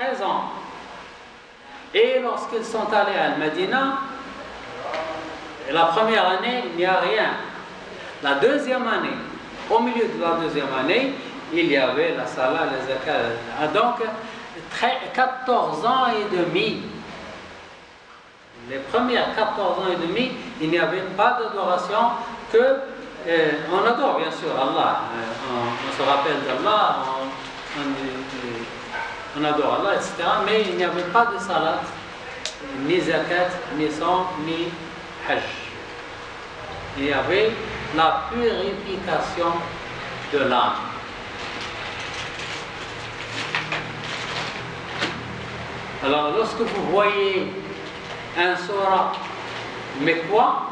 13 ans. Et lorsqu'ils sont allés à Al-Madina, la première année, il n'y a rien. La deuxième année, au milieu de la deuxième année, il y avait la salat, les zakat. Donc, 14 ans et demi. Les premières 14 ans et demi, il n'y avait pas d'adoration que... on adore bien sûr Allah, on se rappelle d'Allah, on adore Allah, etc. Mais il n'y avait pas de salat, ni zakat, ni son, ni hajj. Il y avait la purification de l'âme. Alors, lorsque vous voyez un surah mécois,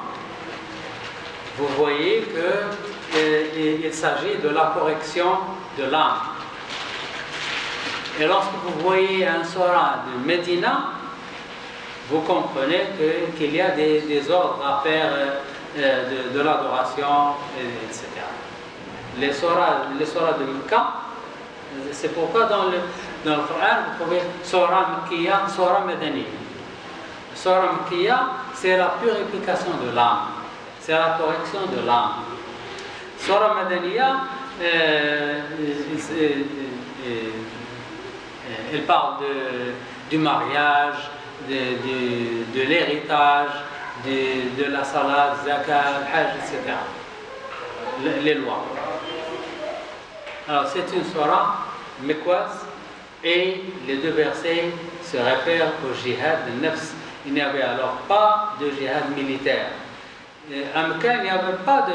vous voyez qu'il s'agit de la correction de l'âme. Et lorsque vous voyez un surah de Médina, vous comprenez qu'il y a des ordres à faire de l'adoration, etc. Les surahs de Mecca, c'est pourquoi dans le Coran, vous trouvez surah Mekkiya, surah Madaniya. Surah Mekkiya, c'est la purification de l'âme, c'est la correction de l'âme. Surah Madaniya, elle parle du mariage, de l'héritage, de la salat, zakat, hajj, etc. Les lois. Alors c'est une surah mécoise et les deux versets se réfèrent au jihad de nafs. Il n'y avait alors pas de jihad militaire. À Mecca, il n'y avait pas de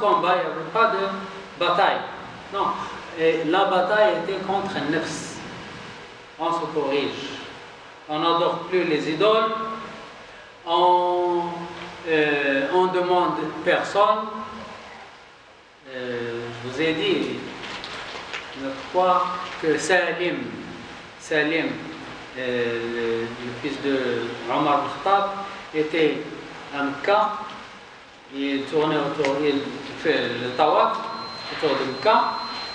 combat, il n'y avait pas de bataille. Non, et la bataille était contre nafs. On se corrige. On n'adore plus les idoles. On demande personne. Je vous ai dit, je crois que Salim, le fils de Omar Khattab, était à Mecca. Il tournait autour, il fait le tawaf autour de Mecca,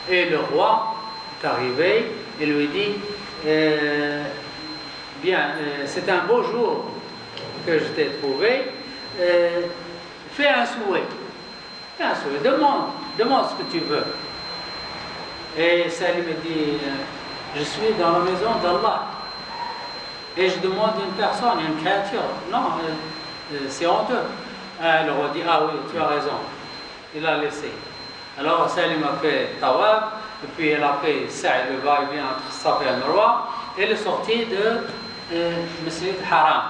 et le roi est arrivé et lui dit bien, c'est un beau jour que je t'ai trouvé, fais un souhait. Demande ce que tu veux. Et Salim me dit, je suis dans la maison d'Allah et je demande une personne, une créature. Non, c'est honteux. Le roi dit, ah oui, tu as raison. Il a laissé. Alors Salim a fait tawaf, et puis elle a fait sa'i, le va-et-vient entre Safa et Marwa, et elle est sortie de Masjid Haram.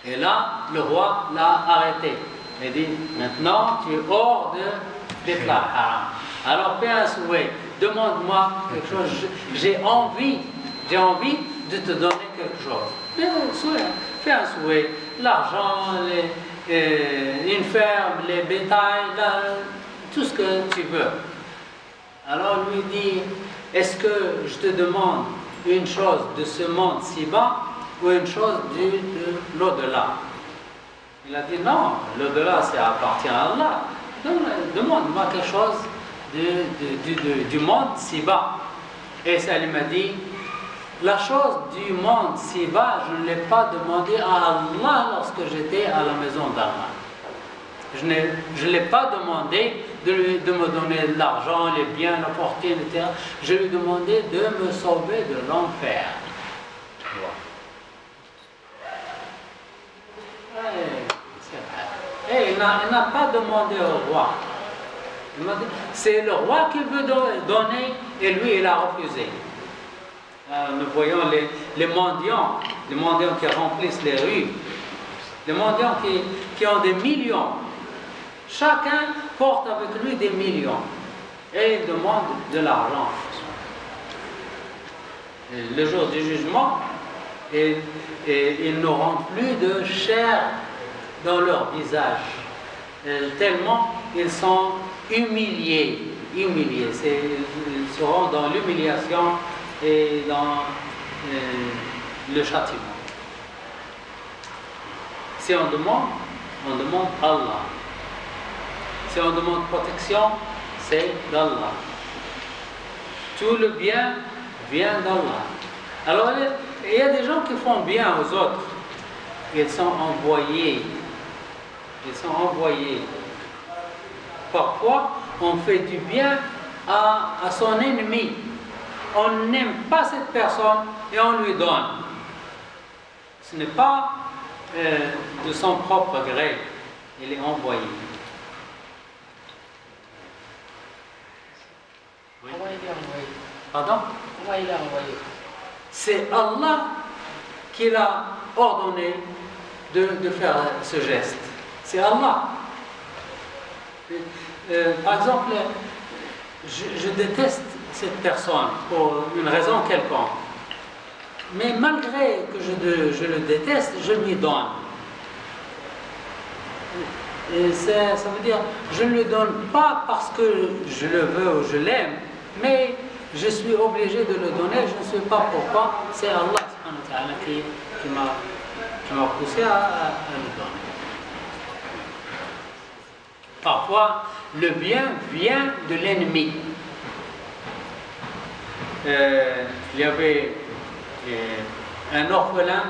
Et là, le roi l'a arrêté. Il dit, maintenant tu es hors de l'Islam haram. Alors fais un souhait, demande-moi quelque chose. J'ai envie de te donner quelque chose. Fais un souhait, l'argent, une ferme, les bétails, tout ce que tu veux. Alors lui dit, est-ce que je te demande une chose de ce monde si bas ou une chose de l'au-delà? Il a dit non, l'au-delà ça appartient à Allah. Demande-moi quelque chose du monde si bas. Et Salim m'a dit, la chose du monde si bas, je ne l'ai pas demandé à Allah lorsque j'étais à la maison d'Allah. Je ne l'ai pas demandé de me donner de l'argent, les biens, la fortune, etc. Je lui ai demandé de me sauver de l'enfer. Et il n'a pas demandé au roi. C'est le roi qui veut donner et lui il a refusé. Nous voyons les mendiants qui remplissent les rues, les mendiants qui ont des millions. Chacun porte avec lui des millions et il demande de l'argent. Le jour du jugement, ils n'auront plus de chair dans leur visage, tellement ils sont humiliés. Ils seront dans l'humiliation et dans le châtiment. Si on demande Allah. Si on demande protection, c'est d'Allah. Tout le bien vient d'Allah. Alors, il y a des gens qui font bien aux autres. Ils sont envoyés. Ils sont envoyés. Parfois, on fait du bien à son ennemi. On n'aime pas cette personne et on lui donne. Ce n'est pas de son propre gré. Il est envoyé. Oui. Comment il est envoyé? Pardon? Comment il est envoyé? C'est Allah qui l'a ordonné de faire ce geste. C'est Allah. Par exemple, je déteste cette personne pour une raison quelconque. Mais malgré que je le déteste, je lui donne. Et ça veut dire, je ne le donne pas parce que je le veux ou je l'aime, mais je suis obligé de le donner, je ne sais pas pourquoi. C'est Allah subhanahu wa ta'ala qui m'a poussé à le donner. Parfois, le bien vient de l'ennemi. Il y avait un orphelin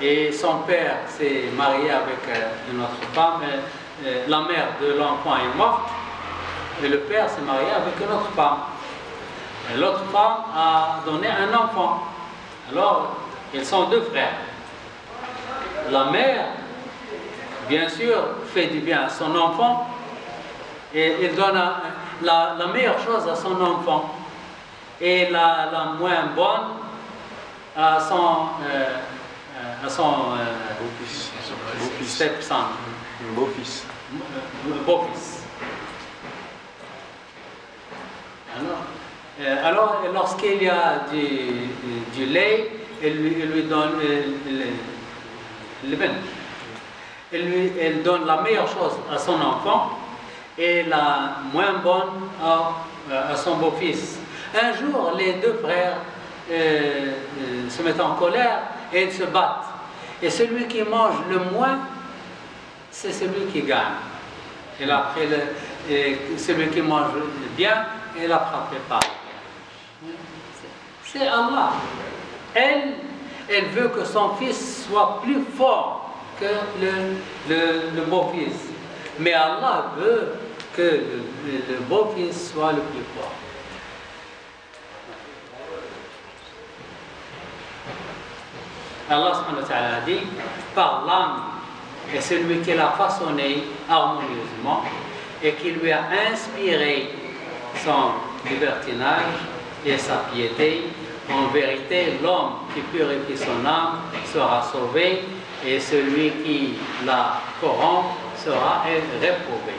et son père s'est marié avec une autre femme. La mère de l'enfant est morte et le père s'est marié avec une autre femme. Et l'autre femme a donné un enfant. Alors, ils sont deux frères. La mère, bien sûr, fait du bien à son enfant et il donne la meilleure chose à son enfant et la moins bonne à son stepson. Beau-fils. Beau-fils. Alors, lorsqu'il y a du lait, il lui donne elle donne la meilleure chose à son enfant et la moins bonne à son beau-fils. Un jour, les deux frères se mettent en colère et ils se battent. Et celui qui mange le moins, c'est celui qui gagne. Et après, celui qui mange bien, il a frappé par bien. C'est Allah. Elle veut que son fils soit plus fort que le beau-fils. Mais Allah veut que le beau-fils soit le plus fort. Allah subhanahu wa ta'ala dit, par l'âme, et celui qui l'a façonné harmonieusement et qui lui a inspiré son libertinage et sa piété. En vérité, l'homme qui purifie son âme sera sauvé et celui qui la corrompt sera réprouvé.